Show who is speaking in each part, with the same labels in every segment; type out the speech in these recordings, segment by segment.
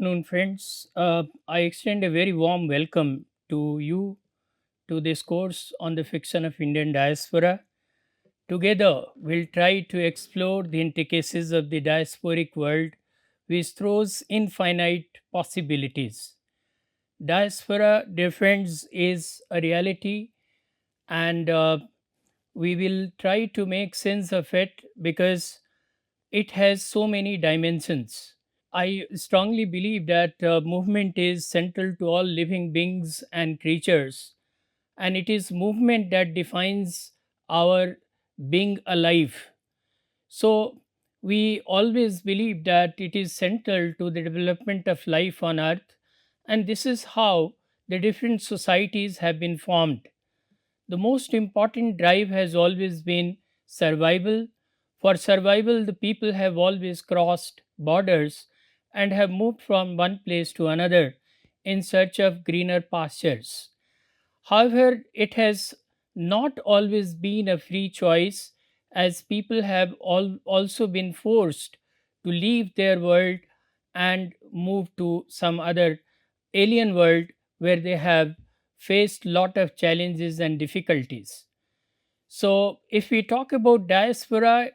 Speaker 1: afternoon, friends. I extend a very warm welcome to you to this course on the fiction of Indian diaspora. Together, we'll try to explore the intricacies of the diasporic world, which throws infinite possibilities. Diaspora, dear friends, is a reality, and we will try to make sense of it because it has so many dimensions. I strongly believe that movement is central to all living beings and creatures, and it is movement that defines our being alive. So, we always believe that it is central to the development of life on earth, and this is how the different societies have been formed. The most important drive has always been survival. For survival, the people have always crossed borders and have moved from one place to another in search of greener pastures. However, it has not always been a free choice, as people have also been forced to leave their world and move to some other alien world where they have faced lot of challenges and difficulties. So, if we talk about diaspora,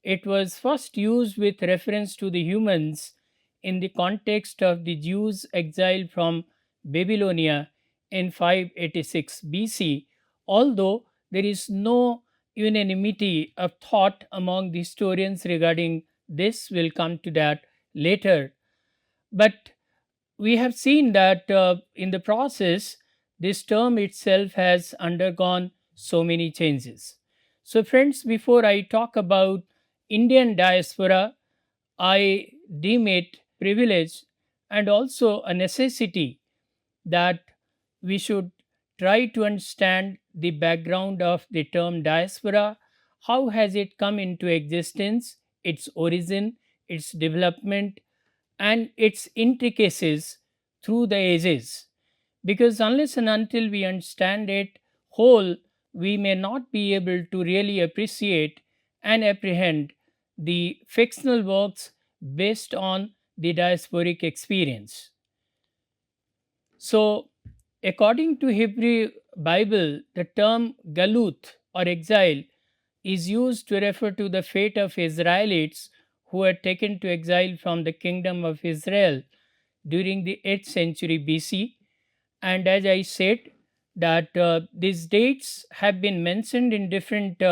Speaker 1: it was first used with reference to the humans in the context of the Jews exiled from Babylonia in 586 BC, although there is no unanimity of thought among the historians regarding this. We'll come to that later. But we have seen that in the process, this term itself has undergone so many changes. So, friends, before I talk about Indian diaspora, I deem it privilege and also a necessity that we should try to understand the background of the term diaspora. How has it come into existence, its origin, its development, and its intricacies through the ages? Because unless and until we understand it whole, we may not be able to really appreciate and apprehend the fictional works based on the diasporic experience. So, according to Hebrew Bible, the term galut or exile is used to refer to the fate of Israelites who were taken to exile from the kingdom of Israel during the 8th century BC. And as I said, that these dates have been mentioned in different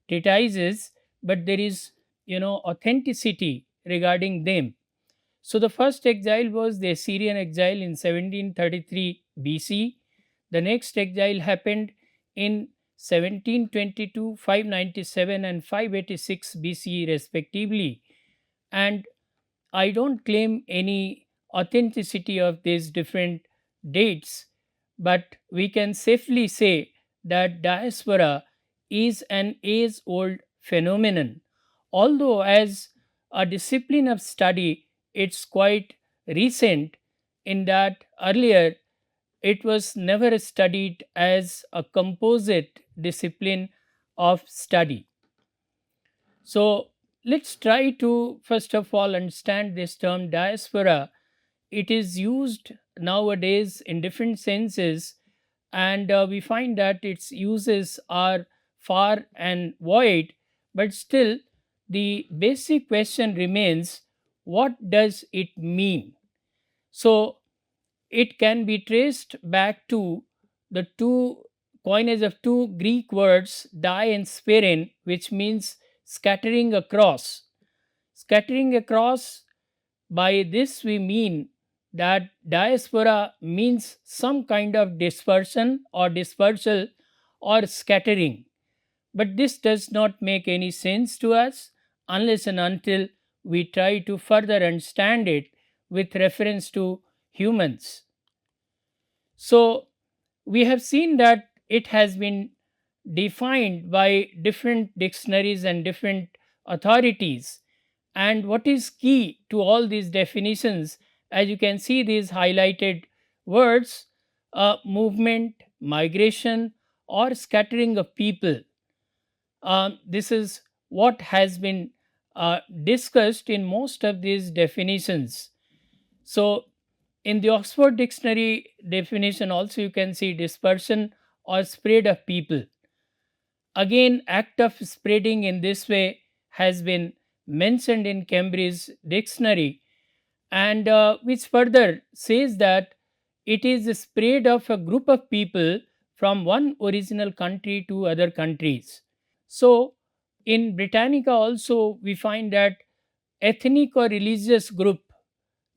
Speaker 1: treatises, but there is authenticity regarding them. So the first exile was the Assyrian exile in 1733 BC. The next exile happened in 1722, 597, and 586 BC, respectively. And I don't claim any authenticity of these different dates, but we can safely say that diaspora is an age old phenomenon. Although, as a discipline of study, it's quite recent in that earlier it was never studied as a composite discipline of study. So, let's try to first of all understand this term diaspora. It is used nowadays in different senses, and we find that its uses are far and wide, but still the basic question remains, what does it mean? So, it can be traced back to the two coinage of two Greek words, die and sperin, which means scattering across. Scattering across, by this we mean that diaspora means some kind of dispersion or dispersal or scattering. But this does not make any sense to us unless and until we try to further understand it with reference to humans. So, we have seen that it has been defined by different dictionaries and different authorities. And what is key to all these definitions, as you can see these highlighted words, movement, migration, or scattering of people. This is what has been discussed in most of these definitions. So, in the Oxford Dictionary definition, also you can see dispersion or spread of people. Again, act of spreading in this way has been mentioned in Cambridge Dictionary, and which further says that it is the spread of a group of people from one original country to other countries. So, in Britannica also we find that ethnic or religious group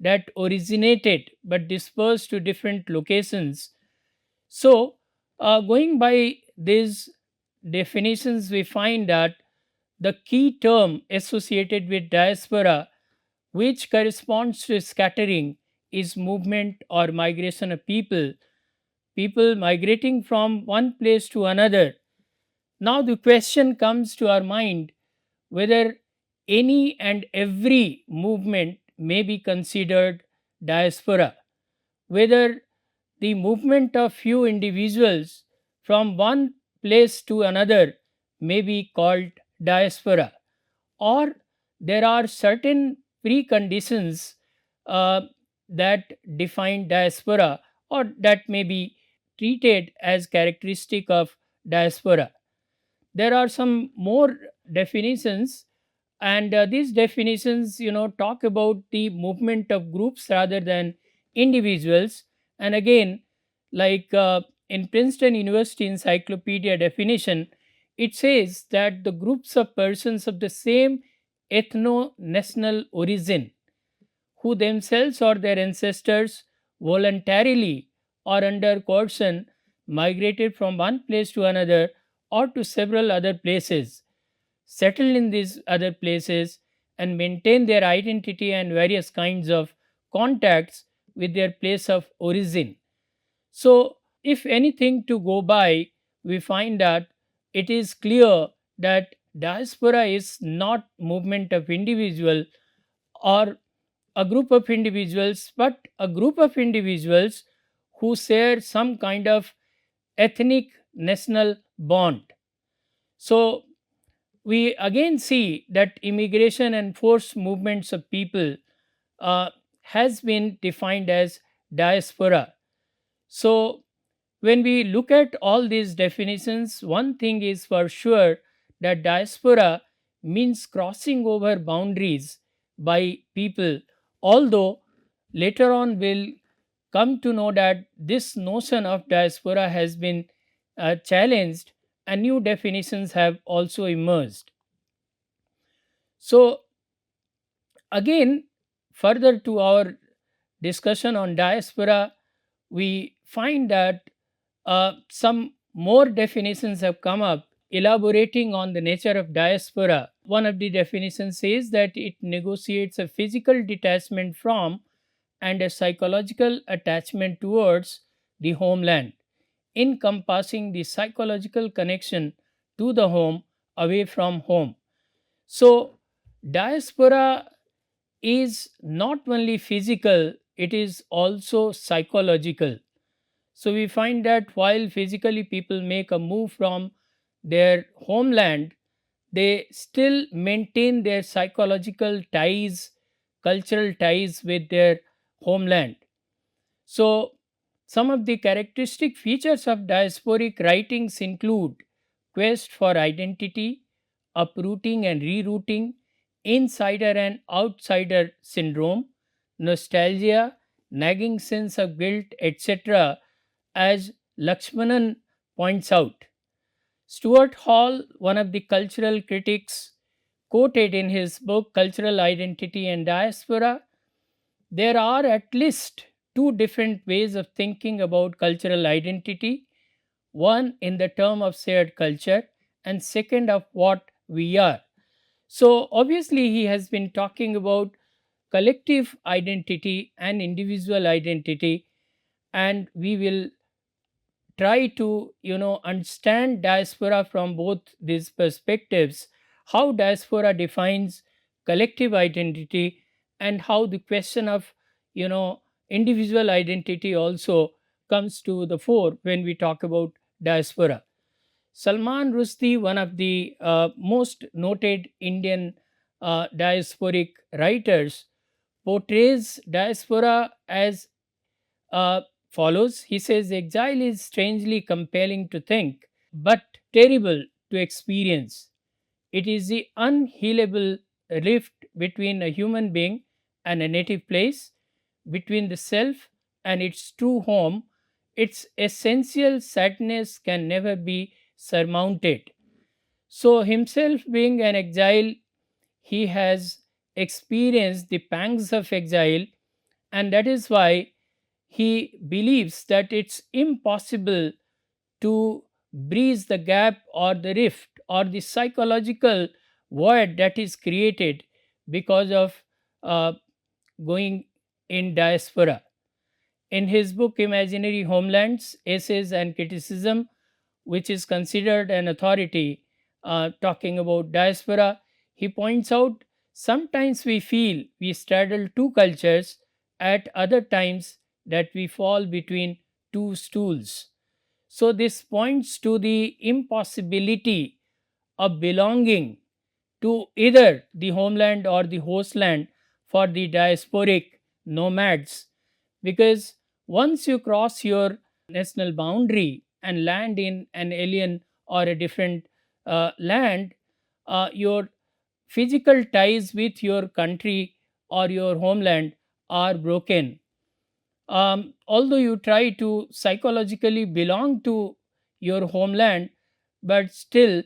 Speaker 1: that originated but dispersed to different locations. So, going by these definitions, we find that the key term associated with diaspora, which corresponds to scattering, is movement or migration of people migrating from one place to another. Now, the question comes to our mind whether any and every movement may be considered diaspora, whether the movement of few individuals from one place to another may be called diaspora, or there are certain preconditions uh, that define diaspora or that may be treated as characteristic of diaspora. There are some more definitions, and these definitions talk about the movement of groups rather than individuals. And again, like in Princeton University encyclopedia definition, it says that the groups of persons of the same ethno national origin who themselves or their ancestors voluntarily or under coercion migrated from one place to another or to several other places, settle in these other places, and maintain their identity and various kinds of contacts with their place of origin. So, if anything to go by, we find that it is clear that diaspora is not movement of individual or a group of individuals, but a group of individuals who share some kind of ethnic national bond. So, we again see that immigration and forced movements of people uh, has been defined as diaspora. So, when we look at all these definitions, one thing is for sure that diaspora means crossing over boundaries by people, although later on we'll come to know that this notion of diaspora has been challenged and new definitions have also emerged. So, again, further to our discussion on diaspora, we find that some more definitions have come up elaborating on the nature of diaspora. One of the definitions says that it negotiates a physical detachment from and a psychological attachment towards the homeland, encompassing the psychological connection to the home away from home. So, diaspora is not only physical, it is also psychological. So, we find that while physically people make a move from their homeland, they still maintain their psychological ties, cultural ties with their homeland. So, some of the characteristic features of diasporic writings include quest for identity, uprooting and rerouting, insider and outsider syndrome, nostalgia, nagging sense of guilt, etc., as Lakshmanan points out. Stuart Hall, one of the cultural critics, quoted in his book Cultural Identity and Diaspora, there are at least two different ways of thinking about cultural identity, one in the term of shared culture, and second of what we are. So, obviously, he has been talking about collective identity and individual identity, and we will try to understand diaspora from both these perspectives, how diaspora defines collective identity and how the question of you know individual identity also comes to the fore when we talk about diaspora. Salman Rushdie, one of the most noted Indian diasporic writers, portrays diaspora as uh, follows. He says, exile is strangely compelling to think, but terrible to experience. It is the unhealable rift between a human being and a native place, between the self and its true home. Its essential sadness can never be surmounted. So, himself being an exile, he has experienced the pangs of exile, and that is why he believes that it's impossible to breach the gap or the rift or the psychological void that is created because of uh, going in diaspora. In his book Imaginary Homelands, Essays and Criticism, which is considered an authority talking about diaspora, he points out sometimes we feel we straddle two cultures, at other times that we fall between two stools. So, this points to the impossibility of belonging to either the homeland or the hostland for the diasporic nomads, because once you cross your national boundary and land in an alien or a different land, your physical ties with your country or your homeland are broken. Although you try to psychologically belong to your homeland, but still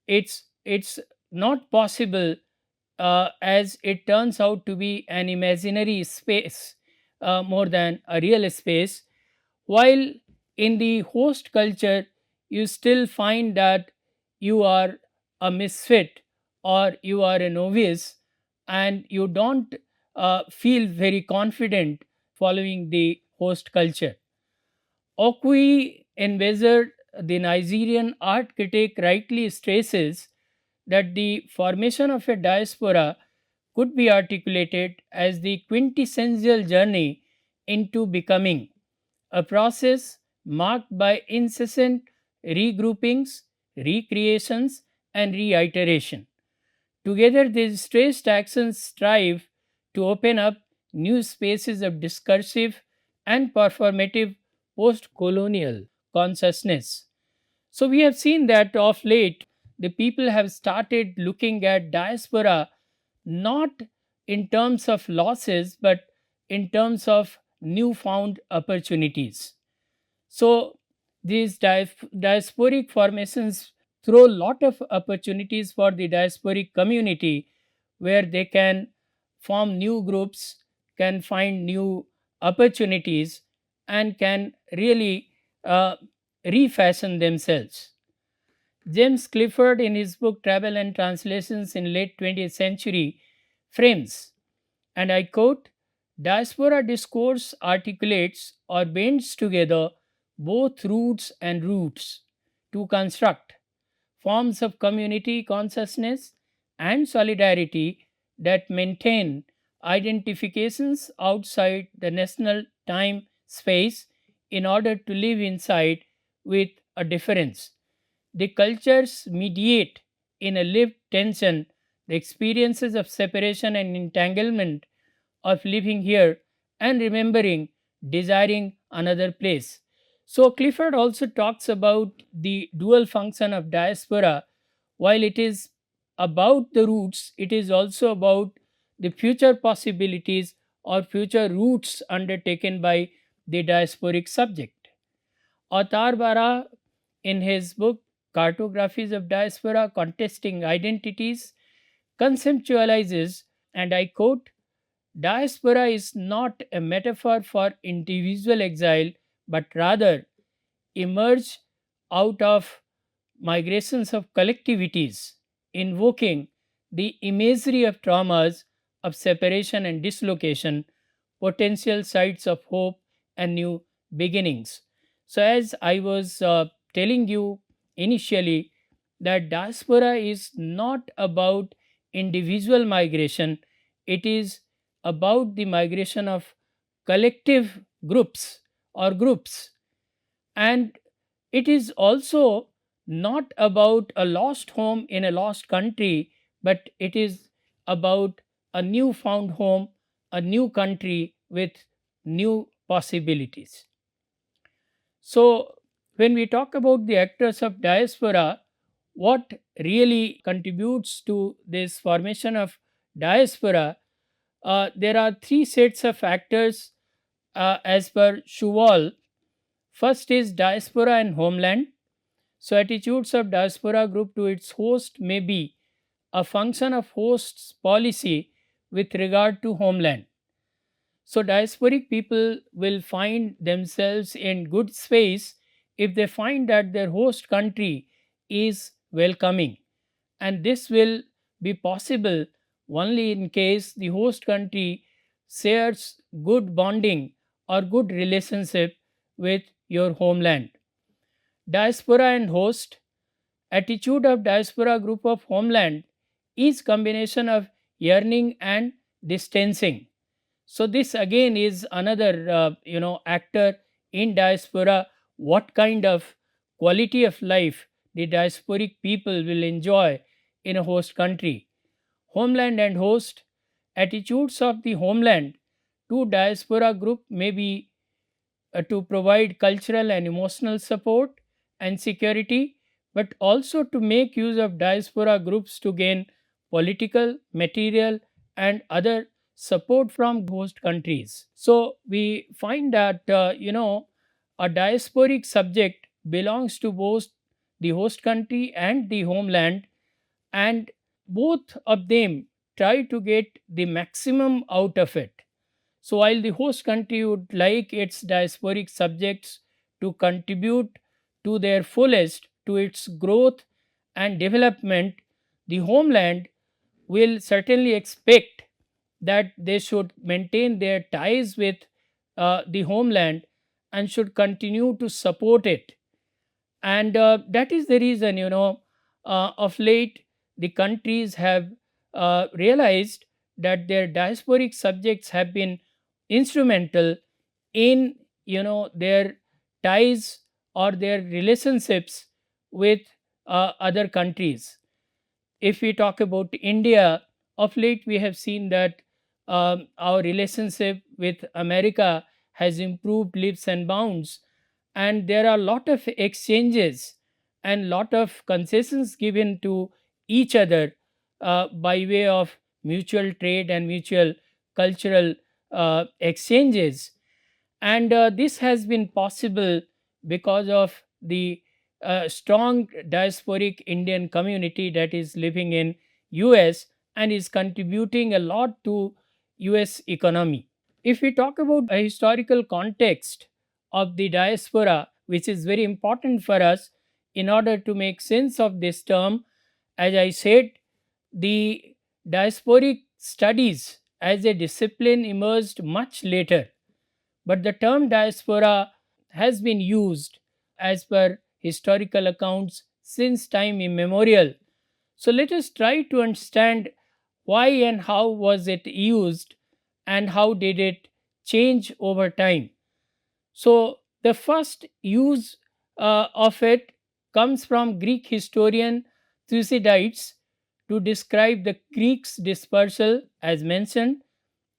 Speaker 1: it's not possible, as it turns out to be an imaginary space more than a real space. While in the host culture, you still find that you are a misfit or you are a novice, and you don't feel very confident following the host culture. Okui Envezor, the Nigerian art critic, rightly stresses that the formation of a diaspora could be articulated as the quintessential journey into becoming, a process marked by incessant regroupings, recreations, and reiteration. Together, these stressed actions strive to open up new spaces of discursive and performative post colonial consciousness. So, we have seen that of late, the people have started looking at diaspora not in terms of losses but in terms of newfound opportunities. So these diasporic formations throw a lot of opportunities for the diasporic community, where they can form new groups, can find new opportunities, and can really refashion themselves. James Clifford, in his book Travel and Translations in late 20th century, frames, and I quote, diaspora discourse articulates or binds together both roots and roots to construct forms of community consciousness and solidarity that maintain identifications outside the national time space in order to live inside with a difference. The cultures mediate in a lived tension the experiences of separation and entanglement, of living here and remembering, desiring another place. So, Clifford also talks about the dual function of diaspora. While it is about the roots, it is also about the future possibilities or future routes undertaken by the diasporic subject. Atar Bara, in his book Cartographies of Diaspora Contesting Identities, conceptualizes, and I quote, diaspora is not a metaphor for individual exile, but rather emerge out of migrations of collectivities, invoking the imagery of traumas of separation and dislocation, potential sites of hope and new beginnings. So, as I was telling you initially, that diaspora is not about individual migration, it is about the migration of collective groups or groups, and it is also not about a lost home in a lost country, but it is about a newfound home a new country with new possibilities. So, when we talk about the actors of diaspora, what really contributes to this formation of diaspora, there are three sets of actors as per Shuval. First is diaspora and homeland. So, attitudes of diaspora group to its host may be a function of host's policy with regard to homeland. So, diasporic people will find themselves in good space if they find that their host country is welcoming, and this will be possible only in case the host country shares good bonding or good relationship with your homeland. Diaspora and host. Attitude of diaspora group of homeland is combination of yearning and distancing. So this again is another actor in diaspora. What kind of quality of life the diasporic people will enjoy in a host country. Homeland and host. Attitudes of the homeland to diaspora group may be to provide cultural and emotional support and security, but also to make use of diaspora groups to gain political, material, and other support from host countries. So we find that a diasporic subject belongs to both the host country and the homeland, and both of them try to get the maximum out of it. So, while the host country would like its diasporic subjects to contribute to their fullest to its growth and development, the homeland will certainly expect that they should maintain their ties with the homeland and should continue to support it. And that is the reason, of late the countries have realized that their diasporic subjects have been instrumental in their ties or their relationships with other countries. If we talk about India, of late we have seen that our relationship with America has improved leaps and bounds, and there are a lot of exchanges and lot of concessions given to each other by way of mutual trade and mutual cultural exchanges. And this has been possible because of the strong diasporic Indian community that is living in US and is contributing a lot to US economy. If we talk about a historical context of the diaspora, which is very important for us in order to make sense of this term, as I said, the diasporic studies as a discipline emerged much later, but the term diaspora has been used as per historical accounts since time immemorial. So let us try to understand why and how was it used and how did it change over time. So the first use of it comes from Greek historian Thucydides to describe the Greeks' dispersal as mentioned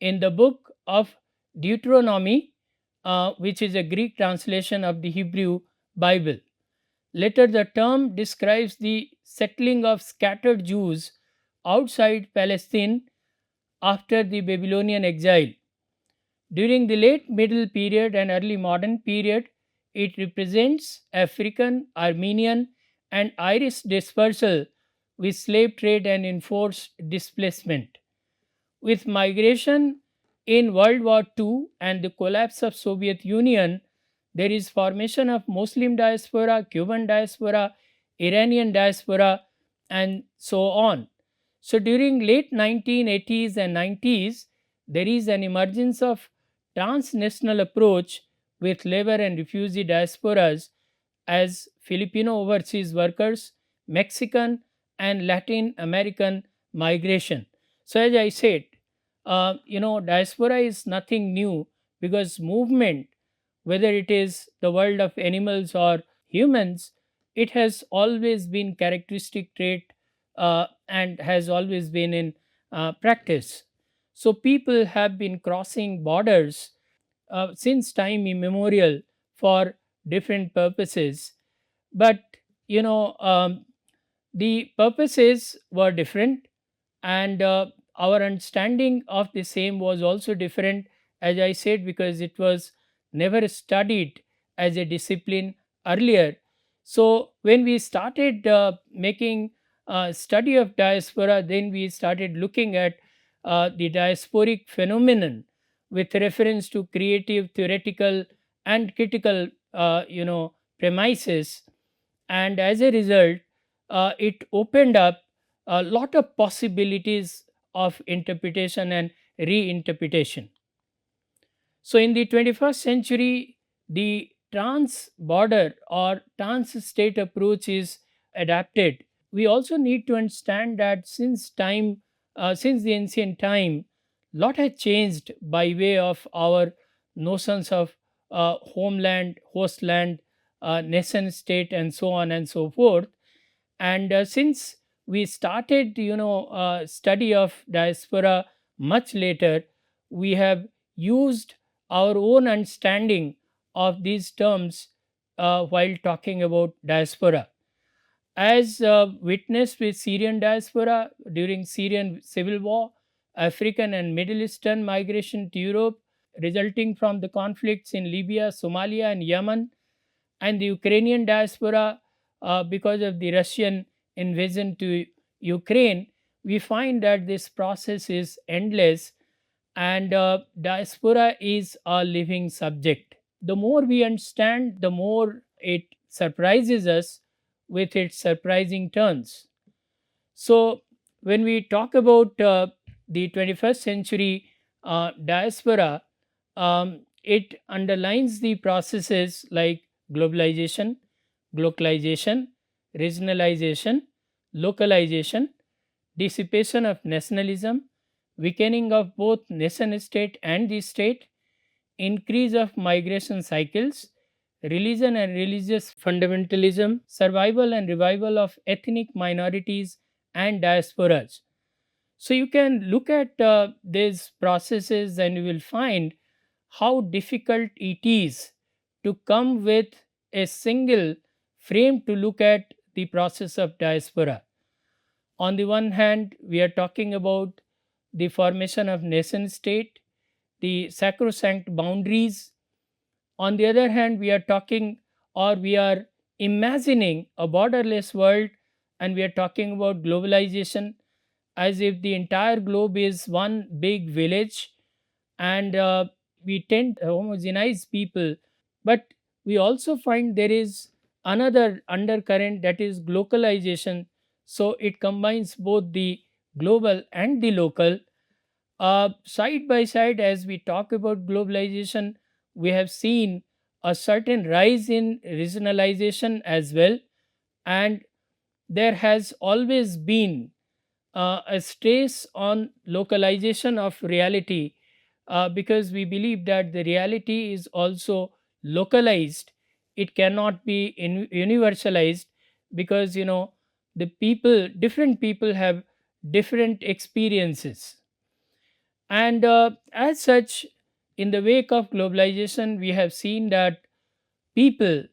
Speaker 1: in the book of Deuteronomy, which is a Greek translation of the Hebrew Bible. Later, the term describes the settling of scattered Jews outside Palestine after the Babylonian exile. During the late Middle Period and early modern period, it represents African, Armenian, and Irish dispersal with slave trade and enforced displacement. With migration in World War II and the collapse of Soviet Union, there is formation of Muslim diaspora, Cuban diaspora, Iranian diaspora, and so on. So during late 1980s and 90s, there is an emergence of transnational approach with labor and refugee diasporas as Filipino overseas workers, Mexican and Latin American migration. So as I said, diaspora is nothing new because movement, whether it is the world of animals or humans, it has always been characteristic trait and has always been in practice. So people have been crossing borders since time immemorial for different purposes. But you know, the purposes were different, and our understanding of the same was also different, as I said, because it was never studied as a discipline earlier. So when we started making study of diaspora, then we started looking at the diasporic phenomenon with reference to creative, theoretical, and critical premises. And as a result, it opened up a lot of possibilities of interpretation and reinterpretation. So in the 21st century, the trans border or trans state approach is adapted. We also need to understand that since the ancient time, lot has changed by way of our notions of homeland, hostland, nation state, and so on and so forth. And since we started study of diaspora much later, we have used our own understanding of these terms while talking about diaspora, as witnessed with Syrian diaspora during Syrian civil war, African and Middle Eastern migration to Europe resulting from the conflicts in Libya, Somalia, and Yemen, and the Ukrainian diaspora because of the Russian invasion to Ukraine. We find that this process is endless, and diaspora is a living subject. The more we understand, the more it surprises us with its surprising turns. So, when we talk about the 21st century diaspora, it underlines the processes like globalization, globalization, regionalization, localization, dissipation of nationalism, weakening of both nation state and the state, increase of migration cycles, religion and religious fundamentalism, survival and revival of ethnic minorities and diasporas. So you can look at these processes and you will find how difficult it is to come with a single frame to look at the process of diaspora. On the one hand, we are talking about the formation of nation state, the sacrosanct boundaries. On the other hand, we are talking or we are imagining a borderless world, and we are talking about globalization as if the entire globe is one big village, and we tend to homogenize people. But we also find there is another undercurrent, that is globalization. So it combines both the global and the local. Side by side, as we talk about globalization, we have seen a certain rise in regionalization as well, and there has always been a stress on localization of reality, because we believe that the reality is also localized. It cannot be universalized, because the people, different people have different experiences. And as such, in the wake of globalization, we have seen that people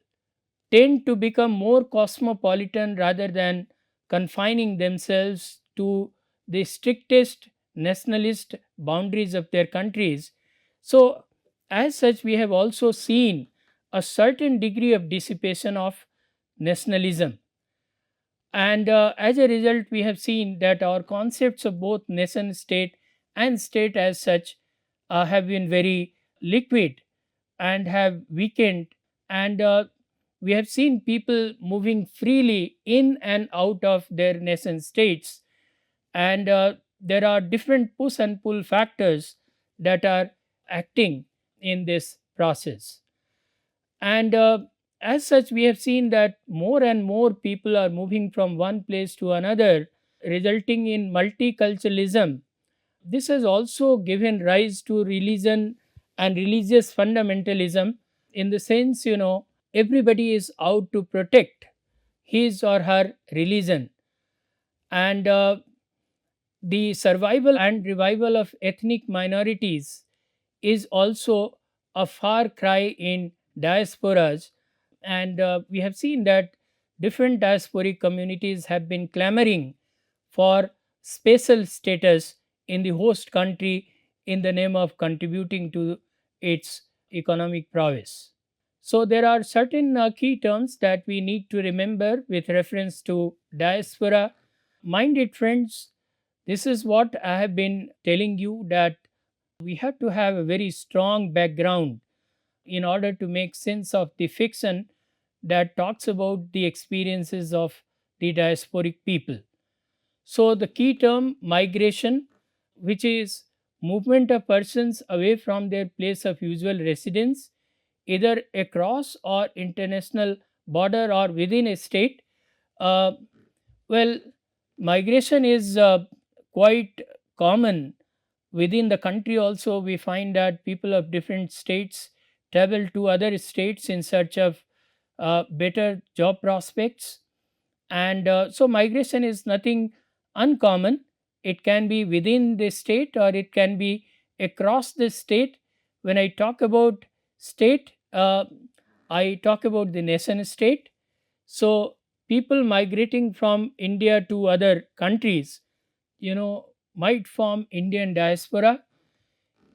Speaker 1: tend to become more cosmopolitan rather than confining themselves to the strictest nationalist boundaries of their countries. So, as such, we have also seen a certain degree of dissipation of nationalism. And as a result, we have seen that our concepts of both nation state and state as such have been very liquid and have weakened. And we have seen people moving freely in and out of their nation states. And there are different push and pull factors that are acting in this process. And as such, we have seen that more and more people are moving from one place to another, resulting in multiculturalism. This has also given rise to religion and religious fundamentalism, in the sense, everybody is out to protect his or her religion. And The survival and revival of ethnic minorities is also a far cry in diasporas. And we have seen that different diasporic communities have been clamoring for special status in the host country in the name of contributing to its economic prowess. So, there are certain key terms that we need to remember with reference to diaspora. Mind it, friends, this is what I have been telling you, that we have to have a very strong background in order to make sense of the fiction that talks about the experiences of the diasporic people. So, the key term migration, which is movement of persons away from their place of usual residence, either across or international border or within a state. Uh, well, migration is quite common within the country. Also, we find that people of different states travel to other states in search of better job prospects. And so, migration is nothing uncommon. It can be within the state or it can be across the state. When I talk about state, I talk about the nation state. So, people migrating from India to other countries, might form Indian diaspora.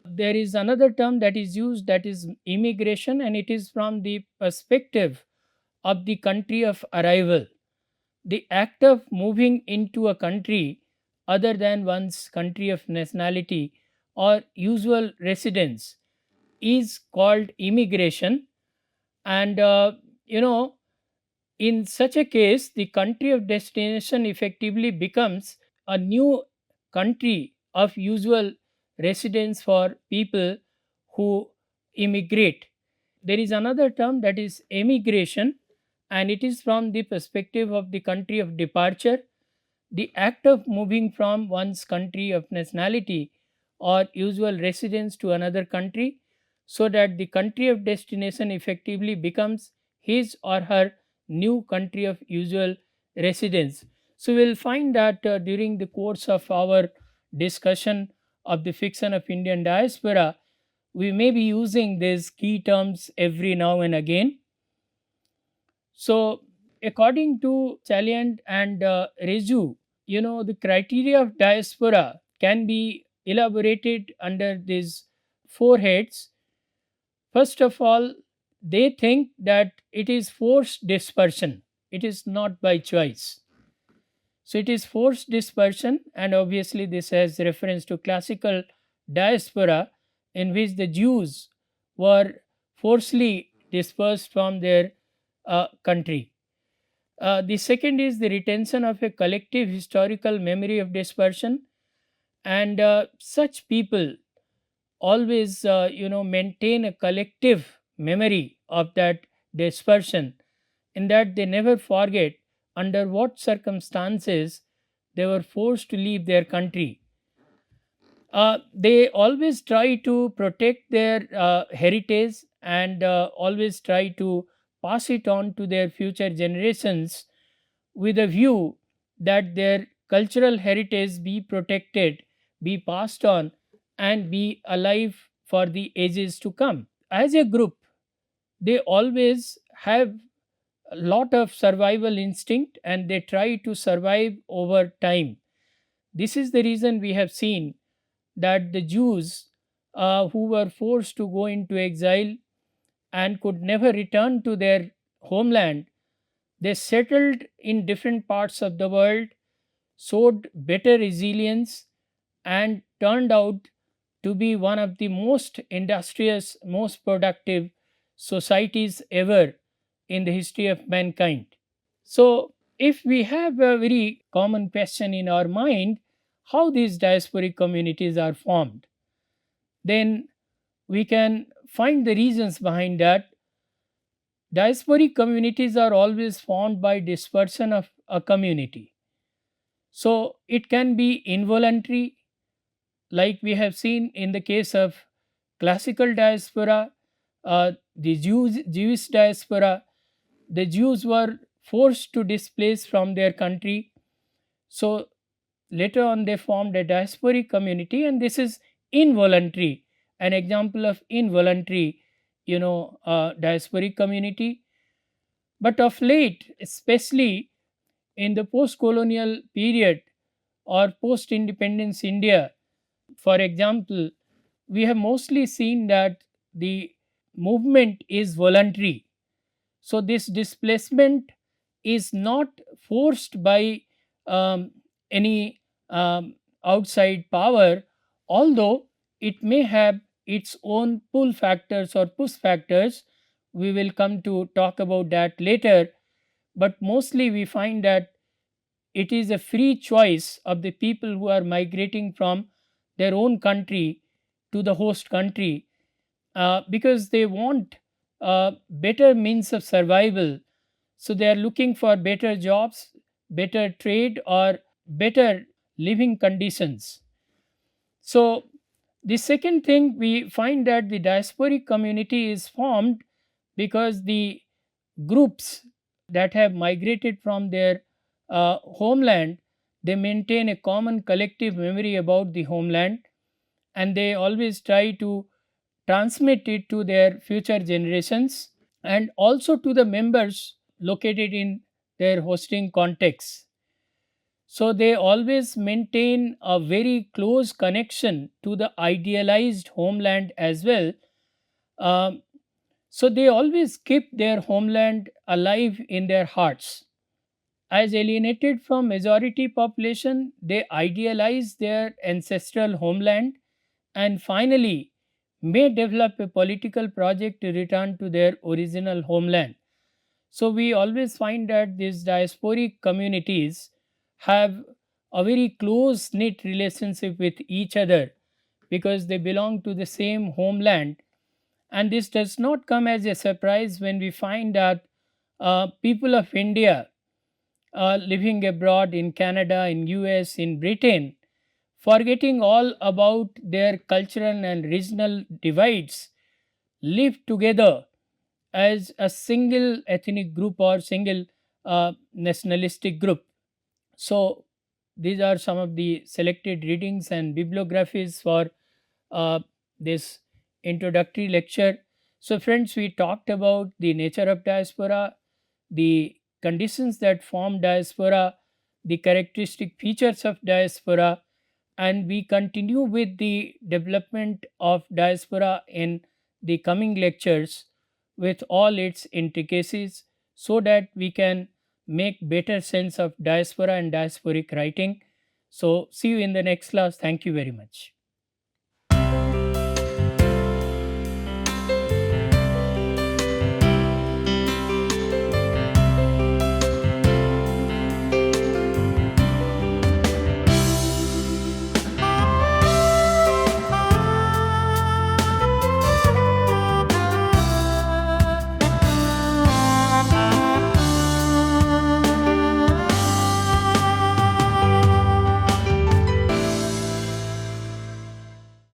Speaker 1: There is another term that is used, that is immigration, and it is from the perspective of the country of arrival. The act of moving into a country other than one's country of nationality or usual residence is called immigration. And in such a case, the country of destination effectively becomes a new country of usual residence for people who immigrate. There is another term, that is emigration, and it is from the perspective of the country of departure. The act of moving from one's country of nationality or usual residence to another country, so that the country of destination effectively becomes his or her new country of usual residence. So, we will find that during the course of our discussion of the fiction of Indian diaspora, we may be using these key terms every now and again. So, according to Chaliand and Reju, the criteria of diaspora can be elaborated under these four heads. First of all, they think that it is forced dispersion, it is not by choice. So, it is forced dispersion, and obviously, this has reference to classical diaspora, in which the Jews were forcibly dispersed from their country. The second is the retention of a collective historical memory of dispersion, and such people always maintain a collective memory of that dispersion, in that they never forget under what circumstances they were forced to leave their country. They always try to protect their heritage, and always try to pass it on to their future generations, with a view that their cultural heritage be protected, be passed on, and be alive for the ages to come. As a group, they always have a lot of survival instinct, and they try to survive over time. This is the reason we have seen that the Jews, who were forced to go into exile and could never return to their homeland, they settled in different parts of the world, showed better resilience, and turned out to be one of the most industrious, most productive societies ever in the history of mankind. So, if we have a very common question in our mind, how these diasporic communities are formed, then we can find the reasons behind that. Diasporic communities are always formed by dispersion of a community. So, it can be involuntary, like we have seen in the case of classical diaspora, the Jewish diaspora. The Jews were forced to displace from their country. So, later on they formed a diasporic community, and this is involuntary, an example of involuntary, diasporic community. But of late, especially in the post colonial period or post independence India, for example, we have mostly seen that the movement is voluntary. So, this displacement is not forced by um, any outside power, although it may have its own pull factors or push factors. We will come to talk about that later, but mostly we find that it is a free choice of the people who are migrating from their own country to the host country, because they want better means of survival. So they are looking for better jobs, better trade, or better living conditions. So the second thing, we find that the diasporic community is formed because the groups that have migrated from their homeland, they maintain a common collective memory about the homeland, and they always try to transmit it to their future generations and also to the members located in their hosting context. So they always maintain a very close connection to the idealized homeland as well. Um, so they always keep their homeland alive in their hearts. As alienated from majority population, they idealize their ancestral homeland and finally may develop a political project to return to their original homeland. So we always find that these diasporic communities have a very close knit relationship with each other because they belong to the same homeland. And this does not come as a surprise when we find that people of India living abroad in Canada, in US, in Britain, forgetting all about their cultural and regional divides, live together as a single ethnic group or single nationalistic group. So, these are some of the selected readings and bibliographies for uh, this introductory lecture. So, friends, we talked about the nature of diaspora, the conditions that form diaspora, the characteristic features of diaspora, and we continue with the development of diaspora in the coming lectures with all its intricacies so that we can make better sense of diaspora and diasporic writing. So see you in the next class. Thank you very much.